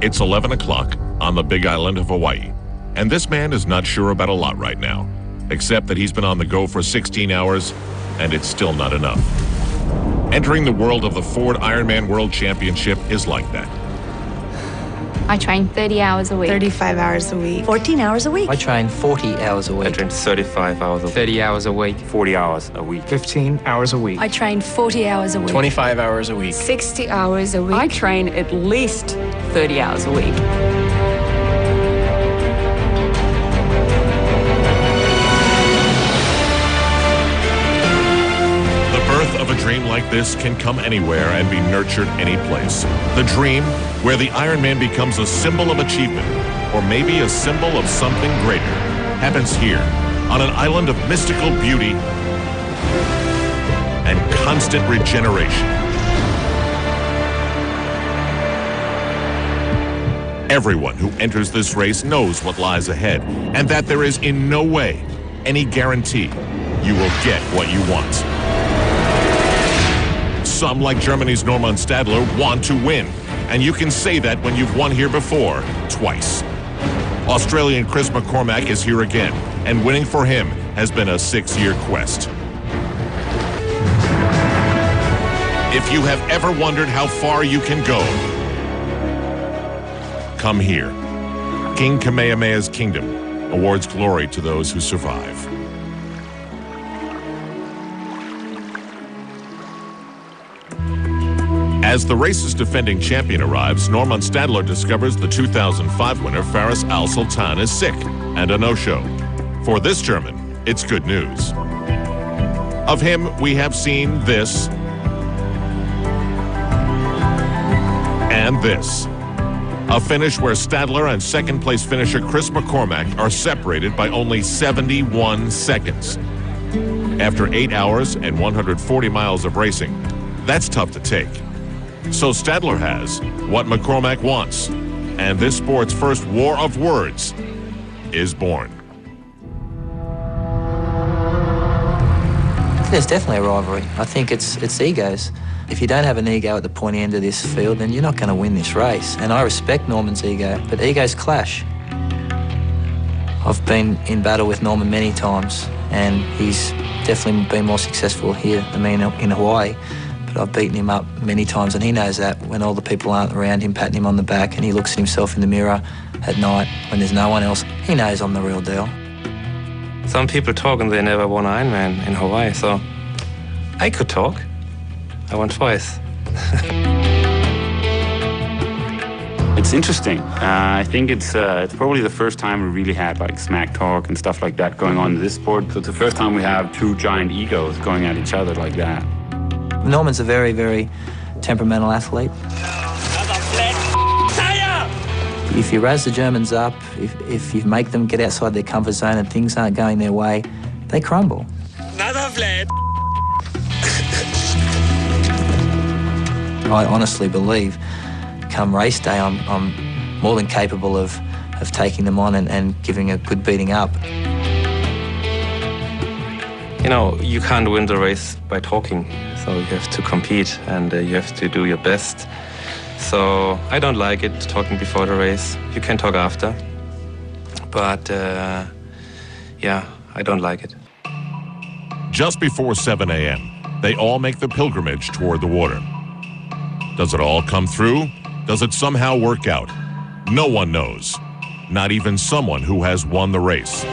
It's 11 o'clock on the big island of Hawaii, and this man is not sure about a lot right now, except that he's been on the go for 16 hours, and it's still not enough. Entering the world of the Ford Ironman World Championship is like that. I train 30 hours a week. 35 hours a week. 14 hours a week. I train 40 hours a week. I train 35 hours a week. 30 hours a week. 40 hours a week. 15 hours a week. I train 40 hours a week. 25 hours a week. 60 hours a week. I train at least 30 hours a week. Of a dream like this can come anywhere and be nurtured any place. The dream where the Ironman becomes a symbol of achievement, or maybe a symbol of something greater, happens here on an island of mystical beauty and constant regeneration. Everyone who enters this race knows what lies ahead, and that there is in no way any guarantee you will get what you want. Some, like Germany's Norman Stadler, want to win. And you can say that when you've won here before, twice. Australian Chris McCormack is here again, and winning for him has been a 6-year quest. If you have ever wondered how far you can go, come here. King Kamehameha's kingdom awards glory to those who survive. As the race's defending champion arrives, Norman Stadler discovers the 2005 winner Faris Al-Sultan is sick and a no-show. For this German, it's good news. Of him, we have seen this and this. A finish where Stadler and second-place finisher Chris McCormack are separated by only 71 seconds. After 8 hours and 140 miles of racing, that's tough to take. So Stadler has what McCormack wants, and this sport's first war of words is born. There's definitely a rivalry. I think it's egos. If you don't have an ego at the pointy end of this field, then you're not going to win this race. And I respect Norman's ego, but egos clash. I've been in battle with Norman many times, and he's definitely been more successful here than me in Hawaii. I've beaten him up many times, and he knows that when all the people aren't around him patting him on the back and he looks at himself in the mirror at night when there's no one else, he knows I'm the real deal. Some people talk and they never won Ironman in Hawaii, so I could talk. I won twice. It's interesting. I think it's probably the first time we really had like smack talk and stuff like that going on in this sport. So it's the first time we have two giant egos going at each other like that. Norman's a very, very temperamental athlete. If you razz the Germans up, if you make them get outside their comfort zone and things aren't going their way, they crumble. I honestly believe come race day, I'm more than capable of taking them on and giving a good beating up. You know, you can't win the race by talking, so you have to compete and you have to do your best. So I don't like it talking before the race. You can talk after, but yeah, I don't like it. Just before 7 a.m., they all make the pilgrimage toward the water. Does it all come through? Does it somehow work out? No one knows, not even someone who has won the race.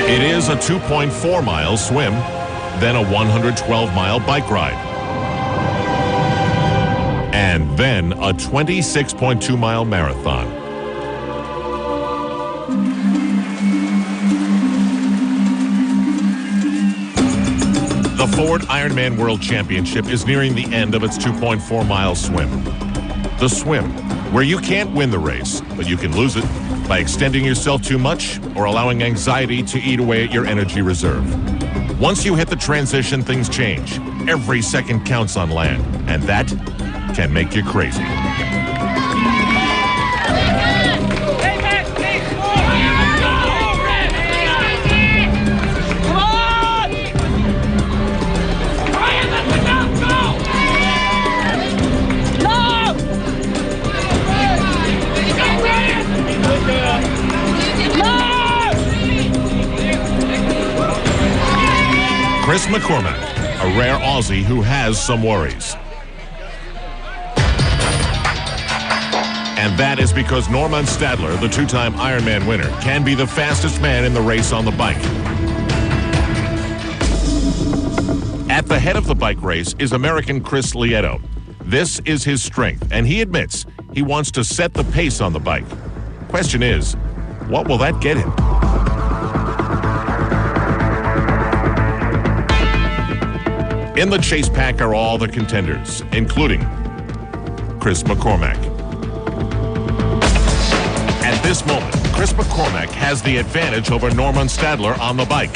It is a 2.4-mile swim, then a 112-mile bike ride, and then a 26.2-mile marathon. The Ford Ironman World Championship is nearing the end of its 2.4-mile swim. The swim, where you can't win the race, but you can lose it by extending yourself too much or allowing anxiety to eat away at your energy reserve. Once you hit the transition, things change. Every second counts on land, and that can make you crazy. McCormack, a rare Aussie who has some worries. And that is because Norman Stadler, the two-time Ironman winner, can be the fastest man in the race on the bike. At the head of the bike race is American Chris Lieto. This is his strength, and he admits he wants to set the pace on the bike. Question is, what will that get him? In the chase pack are all the contenders, including Chris McCormack. At this moment, Chris McCormack has the advantage over Norman Stadler on the bike.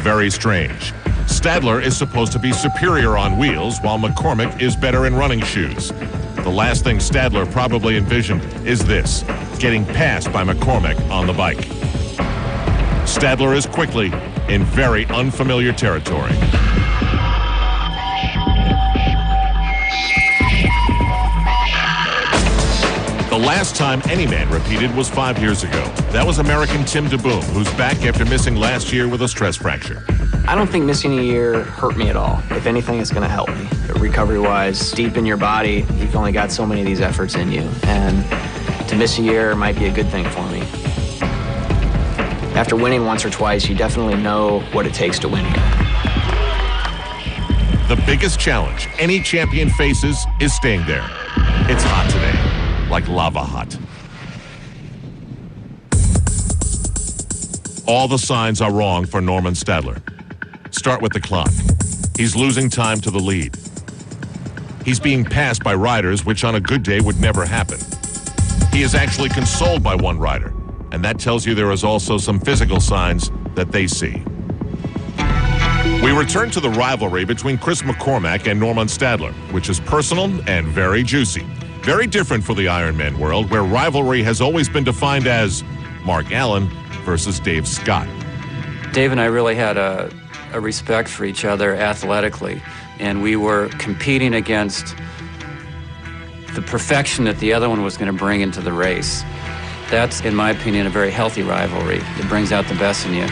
Very strange. Stadler is supposed to be superior on wheels, while McCormack is better in running shoes. The last thing Stadler probably envisioned is this, getting passed by McCormack on the bike. Stadler is quickly in very unfamiliar territory. The last time any man repeated was 5 years ago. That was American Tim DeBoom, who's back after missing last year with a stress fracture. I don't think missing a year hurt me at all. If anything, it's going to help me. Recovery-wise, deep in your body, you've only got so many of these efforts in you. And to miss a year might be a good thing for me. After winning once or twice, you definitely know what it takes to win here. The biggest challenge any champion faces is staying there. It's hot today, like lava hot. All the signs are wrong for Norman Stadler. Start with the clock. He's losing time to the lead. He's being passed by riders, which on a good day would never happen. He is actually consoled by one rider, and that tells you there is also some physical signs that they see. We return to the rivalry between Chris McCormack and Norman Stadler, which is personal and very juicy. Very different for the Ironman world, where rivalry has always been defined as Mark Allen versus Dave Scott. Dave and I really had a respect for each other athletically, and we were competing against the perfection that the other one was going to bring into the race. That's, in my opinion, a very healthy rivalry. It brings out the best in you.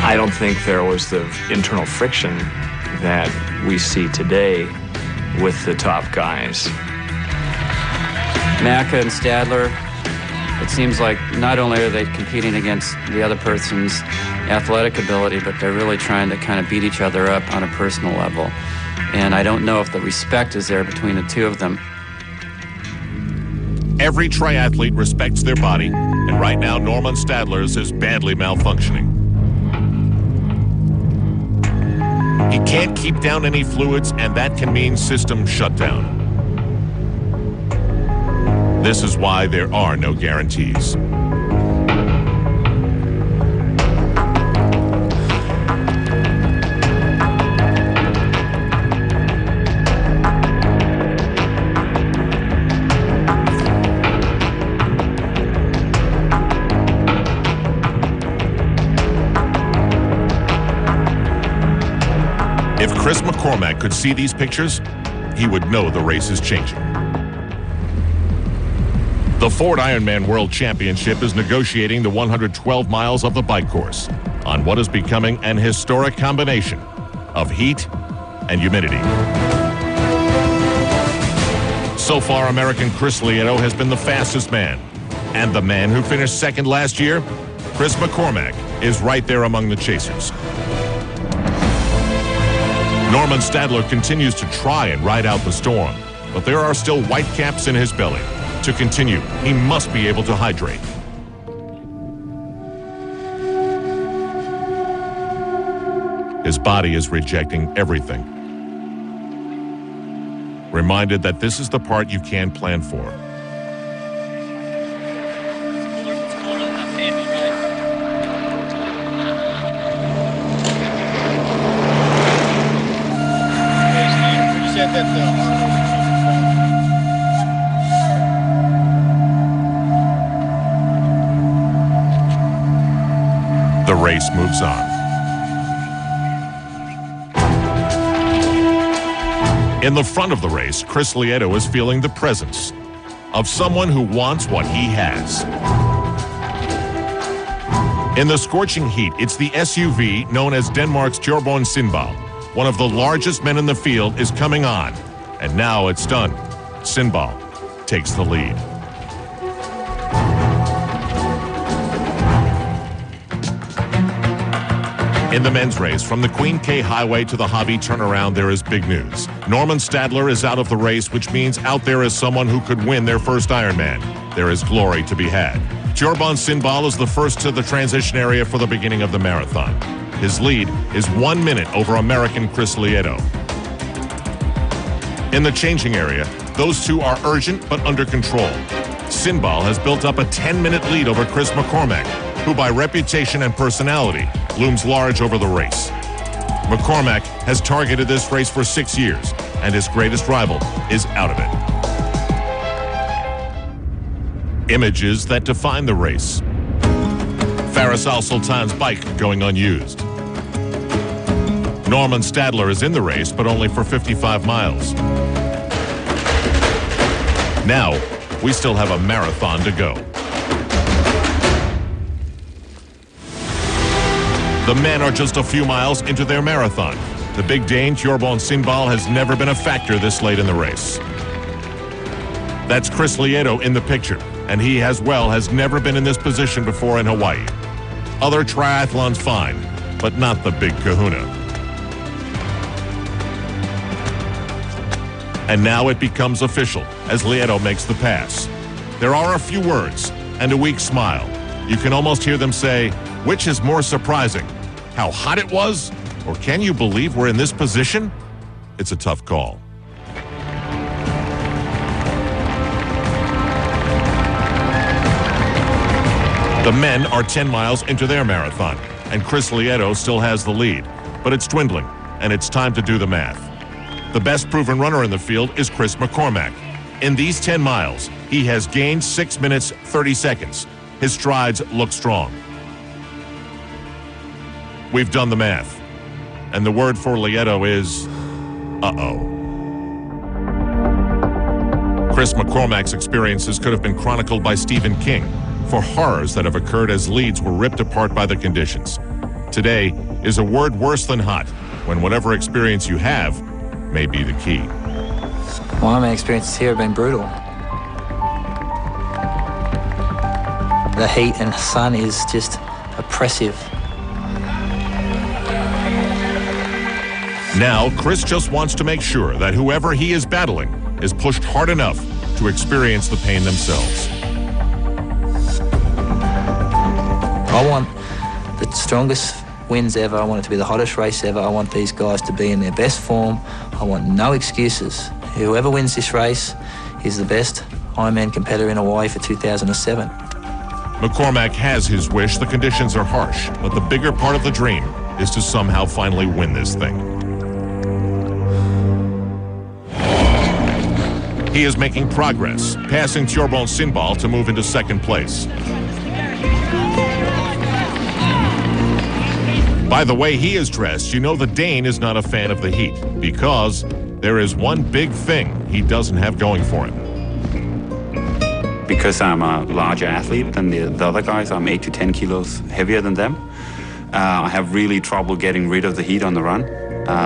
I don't think there was the internal friction that we see today with the top guys. Macca and Stadler, it seems like not only are they competing against the other person's athletic ability, but they're really trying to kind of beat each other up on a personal level. And I don't know if the respect is there between the two of them. Every triathlete respects their body, and right now Norman Stadler's is badly malfunctioning. He can't keep down any fluids, and that can mean system shutdown. This is why there are no guarantees. If Chris McCormack could see these pictures, he would know the race is changing. The Ford Ironman World Championship is negotiating the 112 miles of the bike course on what is becoming an historic combination of heat and humidity. So far, American Chris Lieto has been the fastest man. And the man who finished second last year, Chris McCormack, is right there among the chasers. Norman Stadler continues to try and ride out the storm, but there are still white caps in his belly. To continue, he must be able to hydrate. His body is rejecting everything. Reminded that this is the part you can't plan for. The race moves on. In the front of the race, Chris Lieto is feeling the presence of someone who wants what he has. In the scorching heat, it's the SUV known as Denmark's Thorbjørn Sindal. One of the largest men in the field is coming on. And now it's done. Sindal takes the lead. In the men's race, from the Queen K Highway to the Hobby turnaround, there is big news. Norman Stadler is out of the race, which means out there is someone who could win their first Ironman. There is glory to be had. Thorbjørn Sindal is the first to the transition area for the beginning of the marathon. His lead is 1 minute over American Chris Lieto. In the changing area, those two are urgent but under control. Sindal has built up a 10-minute lead over Chris McCormack, who by reputation and personality looms large over the race. McCormack has targeted this race for 6 years, and his greatest rival is out of it. Images that define the race. Faris Al Sultan's bike going unused. Norman Stadler is in the race, but only for 55 miles. Now, we still have a marathon to go. The men are just a few miles into their marathon. The big Dane, Thorbjørn Sindal, has never been a factor this late in the race. That's Chris Lieto in the picture, and he as well has never been in this position before in Hawaii. Other triathlons fine, but not the big kahuna. And now it becomes official as Lieto makes the pass. There are a few words and a weak smile. You can almost hear them say, which is more surprising, how hot it was, or can you believe we're in this position? It's a tough call. The men are 10 miles into their marathon, and Chris Lieto still has the lead, but it's dwindling, and it's time to do the math. The best proven runner in the field is Chris McCormack. In these 10 miles, he has gained 6 minutes, 30 seconds. His strides look strong. We've done the math, and the word for Lieto is, uh-oh. Chris McCormack's experiences could have been chronicled by Stephen King for horrors that have occurred as leads were ripped apart by the conditions. Today is a word worse than hot, when whatever experience you have may be the key. My Ironman experiences here have been brutal. The heat and the sun is just oppressive. Now, Chris just wants to make sure that whoever he is battling is pushed hard enough to experience the pain themselves. I want the strongest wins ever. I want it to be the hottest race ever. I want these guys to be in their best form. I want no excuses. Whoever wins this race is the best Ironman competitor in Hawaii for 2007. McCormack has his wish. The conditions are harsh, but the bigger part of the dream is to somehow finally win this thing. He is making progress, passing Thorbjørn Sindal to move into second place. By the way he is dressed, you know the Dane is not a fan of the heat, because there is one big thing he doesn't have going for him. Because I'm a larger athlete than the other guys, I'm 8 to 10 kilos heavier than them. I have really trouble getting rid of the heat on the run.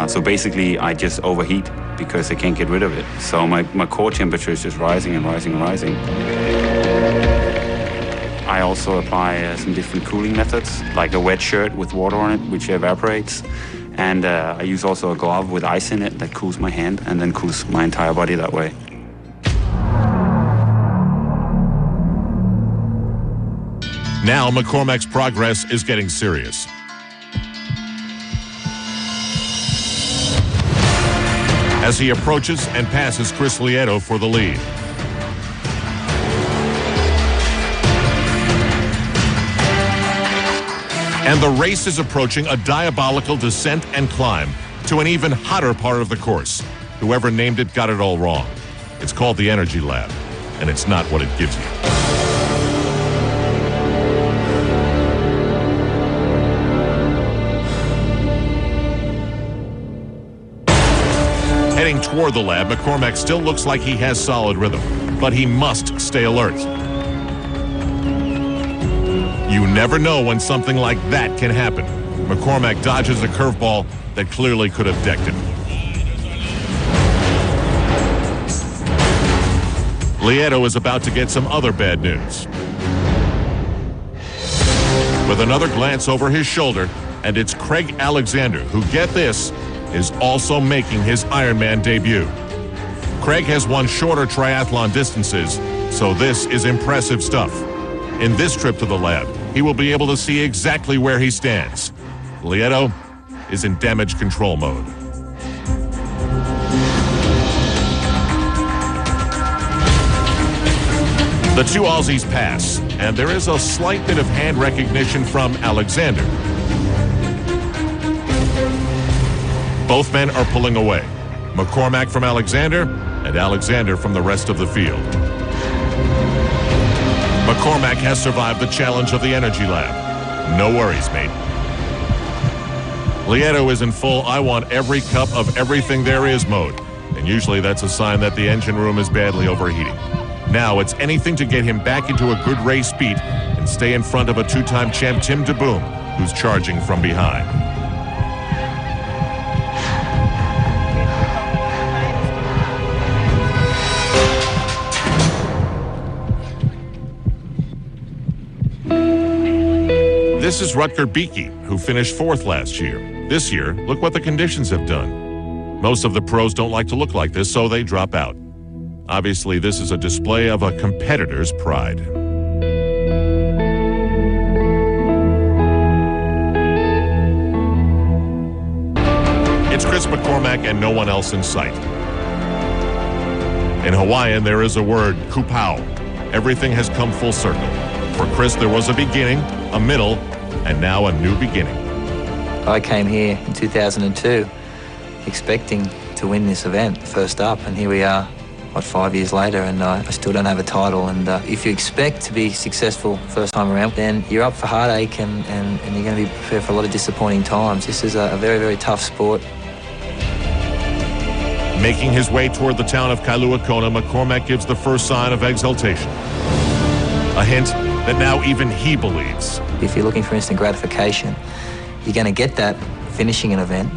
So basically, I just overheat because I can't get rid of it. So my core temperature is just rising and rising and rising. I also apply some different cooling methods, like a wet shirt with water on it, which evaporates. And I use also a glove with ice in it that cools my hand and then cools my entire body that way. Now McCormack's progress is getting serious. As he approaches and passes Chris Lieto for the lead. And the race is approaching a diabolical descent and climb to an even hotter part of the course. Whoever named it got it all wrong. It's called the Energy Lab, and it's not what it gives you. Heading toward the lab, McCormack still looks like he has solid rhythm, but he must stay alert. You never know when something like that can happen. McCormack dodges a curveball that clearly could have decked him. Lieto is about to get some other bad news. With another glance over his shoulder, and it's Craig Alexander, who, get this, is also making his Ironman debut. Craig has won shorter triathlon distances, so this is impressive stuff. In this trip to the lab, he will be able to see exactly where he stands. Lieto is in damage control mode. The two Aussies pass, and there is a slight bit of hand recognition from Alexander. Both men are pulling away. McCormack from Alexander, and Alexander from the rest of the field. McCormack has survived the challenge of the energy lab. No worries, mate. Lieto is in full I want every cup of everything there is mode, and usually that's a sign that the engine room is badly overheating. Now it's anything to get him back into a good race speed and stay in front of a two-time champ Tim DeBoom, who's charging from behind. This is Rutger Beeke, who finished 4th last year. This year, look what the conditions have done. Most of the pros don't like to look like this, so they drop out. Obviously, this is a display of a competitor's pride. It's Chris McCormack and no one else in sight. In Hawaiian, there is a word, kupau. Everything has come full circle. For Chris, there was a beginning, a middle, and now a new beginning. I came here in 2002 expecting to win this event first up, and here we are, 5 years later, and I still don't have a title. And if you expect to be successful first time around, then you're up for heartache and you're going to be prepared for a lot of disappointing times. This is a very, very tough sport. Making his way toward the town of Kailua Kona, McCormack gives the first sign of exultation. A hint that now even he believes. If you're looking for instant gratification, you're going to get that finishing an event.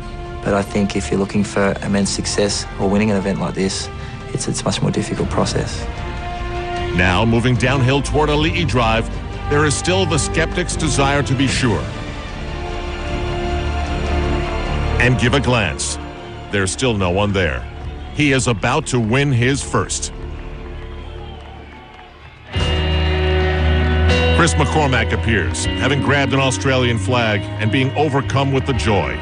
But I think if you're looking for immense success or winning an event like this, it's a much more difficult process. Now, moving downhill toward Ali'i Drive, there is still the skeptic's desire to be sure. And give a glance. There's still no one there. He is about to win his first. Chris McCormack appears, having grabbed an Australian flag and being overcome with the joy.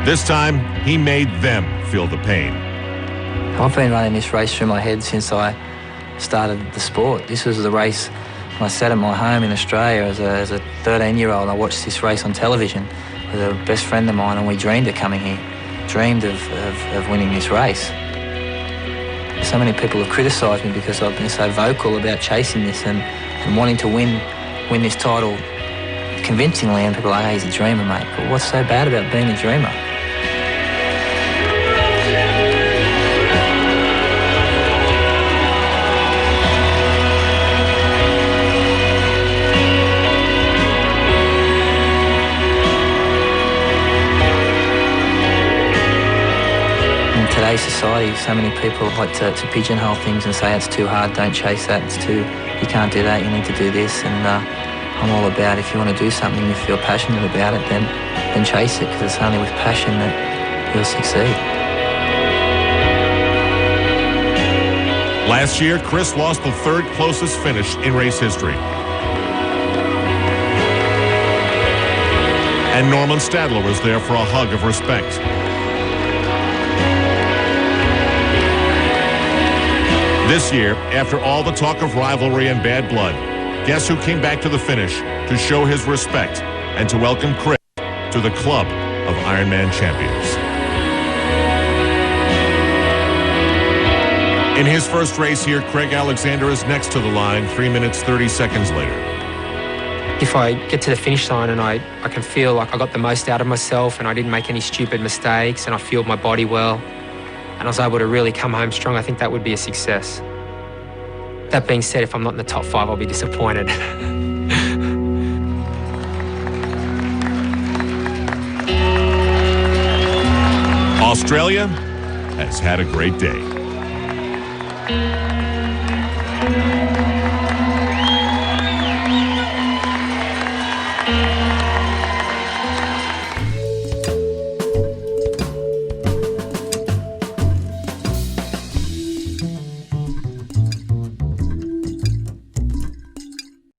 This time, he made them feel the pain. I've been running this race through my head since I started the sport. This was the race when I sat at my home in Australia as a 13-year-old. I watched this race on television with a best friend of mine, and we dreamed of coming here, dreamed of winning this race. So many people have criticised me because I've been so vocal about chasing this and wanting to win this title convincingly, and people are like, hey, he's a dreamer, mate. But what's so bad about being a dreamer? In today's society, so many people like to pigeonhole things and say it's too hard, don't chase that, you can't do that, you need to do this. And I'm all about, if you want to do something, you feel passionate about it, then chase it, because it's only with passion that you'll succeed. Last year, Chris lost the 3rd closest finish in race history. And Norman Stadler was there for a hug of respect. This year, after all the talk of rivalry and bad blood, guess who came back to the finish to show his respect and to welcome Chris to the club of Ironman champions. In his first race here, Craig Alexander is next to the line 3 minutes, 30 seconds later. If I get to the finish line and I can feel like I got the most out of myself and I didn't make any stupid mistakes and I fueled my body well and I was able to really come home strong, I think that would be a success. That being said, if I'm not in the top 5, I'll be disappointed. Australia has had a great day.